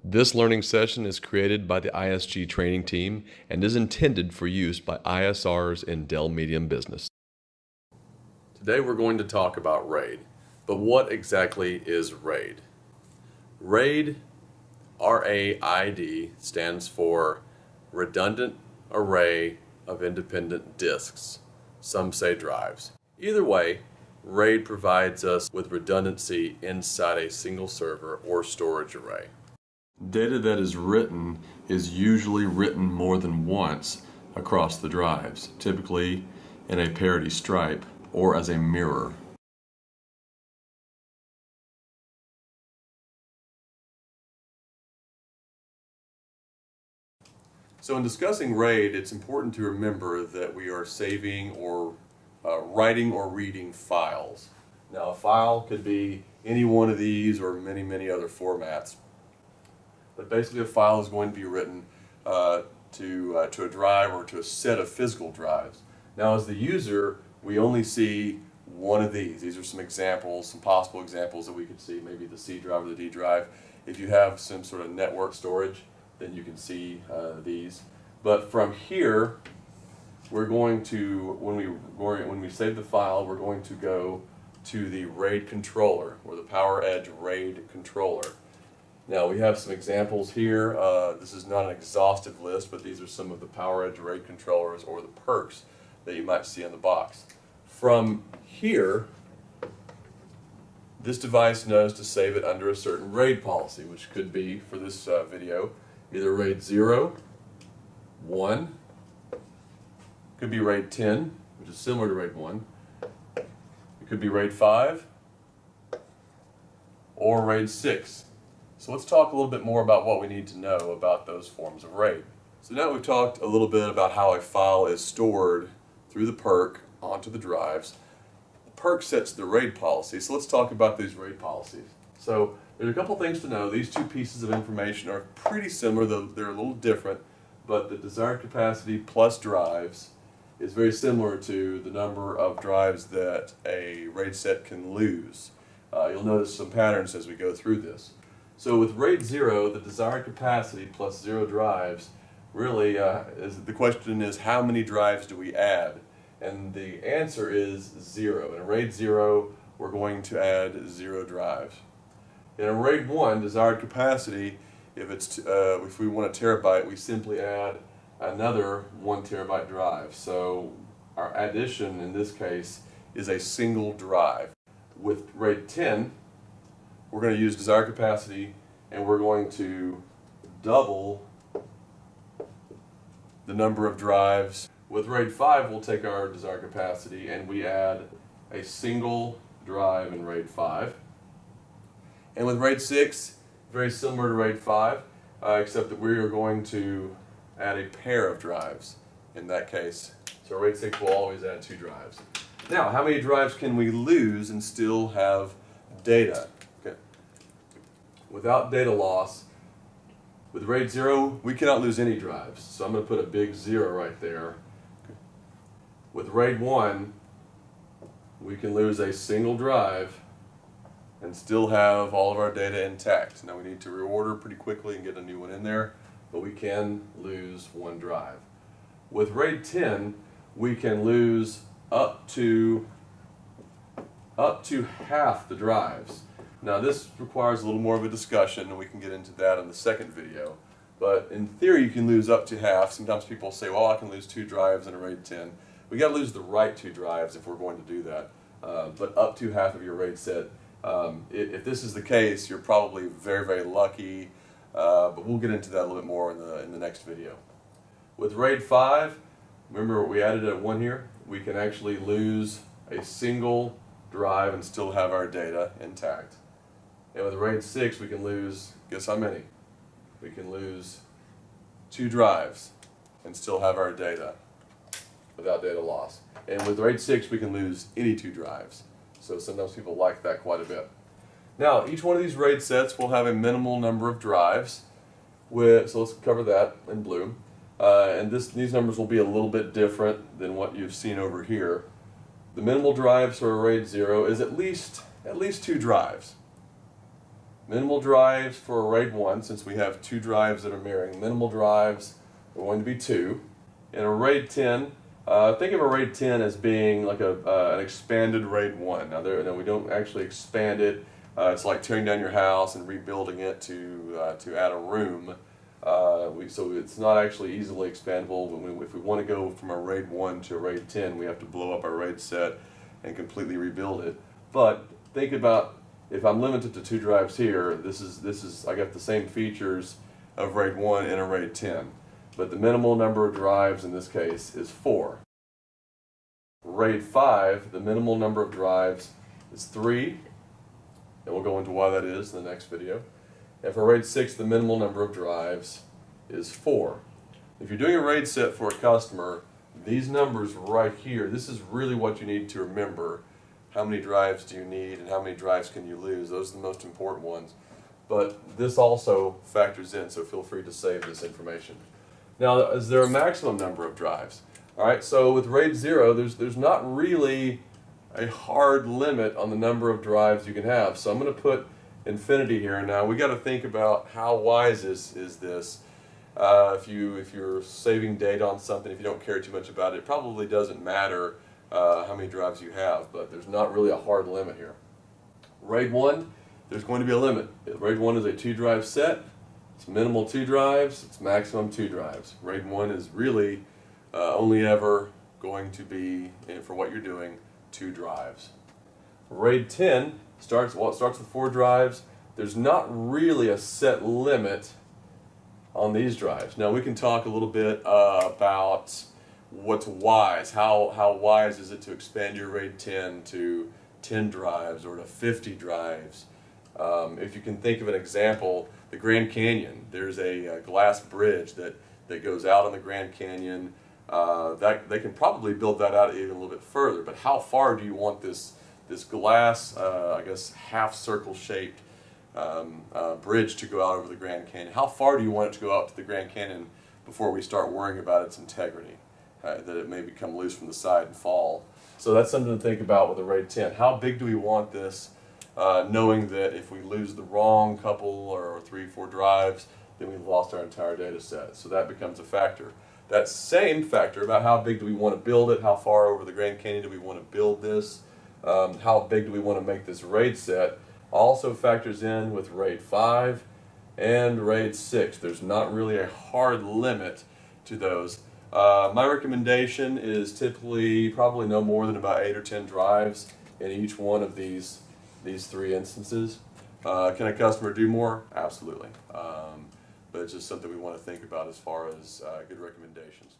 This learning session is created by the ISG training team and is intended for use by ISRs in Dell Medium Business. Today we're going to talk about RAID, but what exactly is RAID? RAID, R-A-I-D, stands for Redundant Array of Independent Disks. Some say drives. Either way, RAID provides us with redundancy inside a single server or storage array. Data that is written is usually written more than once across the drives, typically in a parity stripe or as a mirror. So in discussing RAID, it's important to remember that we are saving or writing or reading files. Now a file could be any one of these or many other formats. But basically a file is going to be written to a drive or to a set of physical drives. Now as the user, we only see one of these. These are some examples, some possible examples that we could see, maybe the C drive or the D drive. If you have some sort of network storage, then you can see these. But from here, we're going to, when we save the file, we're going to go to the RAID controller, or the PowerEdge RAID controller. Now we have some examples here. This is not an exhaustive list, but these are some of the PowerEdge RAID controllers or the perks that you might see on the box. From here, this device knows to save it under a certain RAID policy, which could be, for this video, either RAID 0, 1, could be RAID 10, which is similar to RAID 1, it could be RAID 5, or RAID 6. So let's talk a little bit more about what we need to know about those forms of RAID. So now we've talked a little bit about how a file is stored through the PERC onto the drives. The PERC sets the RAID policy, so let's talk about these RAID policies. So there's a couple things to know. These two pieces of information are pretty similar, though they're a little different, but the desired capacity plus drives is very similar to the number of drives that a RAID set can lose. You'll notice some patterns as we go through this. So with RAID 0, the desired capacity plus 0 drives, really the question is how many drives do we add? And the answer is 0. In RAID 0, we're going to add 0 drives. In a RAID 1, desired capacity, if we want a terabyte, we simply add another 1 terabyte drive. So our addition in this case is a single drive. With RAID 10, we're going to use desired capacity and we're going to double the number of drives. With RAID 5, we'll take our desired capacity and we add a single drive in RAID 5. And with RAID 6, very similar to RAID 5, except that we are going to add a pair of drives in that case. So RAID 6 will always add 2 drives. Now, how many drives can we lose and still have data? Okay. Without data loss, with RAID 0, we cannot lose any drives. So I'm going to put a big 0 right there. With RAID 1, we can lose a single drive and still have all of our data intact. Now we need to reorder pretty quickly and get a new one in there, but we can lose 1 drive. With RAID 10, we can lose up to half the drives. Now this requires a little more of a discussion, and we can get into that in the second video. But in theory, you can lose up to half. Sometimes people say, well, I can lose 2 drives in a RAID 10. We got to lose the right 2 drives if we're going to do that. But up to half of your RAID set. If this is the case, you're probably very lucky. But we'll get into that a little bit more in the next video. With RAID 5, remember we added a 1 here. We can actually lose a single drive and still have our data intact. And with RAID 6, we can lose, guess how many? We can lose 2 drives and still have our data without data loss. And with RAID 6, we can lose any 2 drives. So sometimes people like that quite a bit. Now, each one of these RAID sets will have a minimal number of drives. So let's cover that in blue. And these numbers will be a little bit different than what you've seen over here. The minimal drives for a RAID 0 is at least 2 drives. Minimal drives for a RAID 1, since we have 2 drives that are mirroring, minimal drives are going to be 2. In a RAID 10, think of a RAID 10 as being like an expanded RAID 1. Now, we don't actually expand it. It's like tearing down your house and rebuilding it to add a room. So it's not actually easily expandable. If we want to go from a RAID 1 to a RAID 10, we have to blow up our RAID set and completely rebuild it. But think about, if I'm limited to 2 drives here, I got the same features of RAID 1 in a RAID 10. But the minimal number of drives in this case is 4. RAID 5, the minimal number of drives is 3, and we'll go into why that is in the next video. And for RAID 6, the minimal number of drives is 4. If you're doing a RAID set for a customer, these numbers right here, this is really what you need to remember. How many drives do you need and how many drives can you lose? Those are the most important ones. But this also factors in, so feel free to save this information. Now, is there a maximum number of drives? All right, so with RAID 0, there's not really a hard limit on the number of drives you can have. So I'm going to put infinity here. Now we got to think about how wise is this. If you're saving data on something, if you don't care too much about it, it probably doesn't matter how many drives you have, but there's not really a hard limit here. RAID 1, there's going to be a limit. RAID 1 is a 2-drive set. It's minimal 2 drives, it's maximum 2 drives. RAID 1 is really only ever going to be, for what you're doing, 2 drives. RAID 10 starts with 4 drives. There's not really a set limit on these drives. Now we can talk a little bit about what's wise. How wise is it to expand your RAID 10 to 10 drives or to 50 drives? If you can think of an example, the Grand Canyon. There's a glass bridge that goes out on the Grand Canyon. They can probably build that out even a little bit further, but how far do you want this glass, I guess, half circle shaped bridge to go out over the Grand Canyon? How far do you want it to go out to the Grand Canyon before we start worrying about its integrity, that it may become loose from the side and fall? So that's something to think about with a RAID 10. How big do we want this, knowing that if we lose the wrong couple or 3, 4 drives, then we've lost our entire data set. So that becomes a factor. That same factor about how big do we want to build it, how far over the Grand Canyon do we want to build this, how big do we want to make this RAID set, also factors in with RAID 5 and RAID 6. There's not really a hard limit to those. My recommendation is typically probably no more than about 8 or 10 drives in each one of these 3 instances. Can a customer do more? Absolutely. But it's just something we want to think about as far as good recommendations.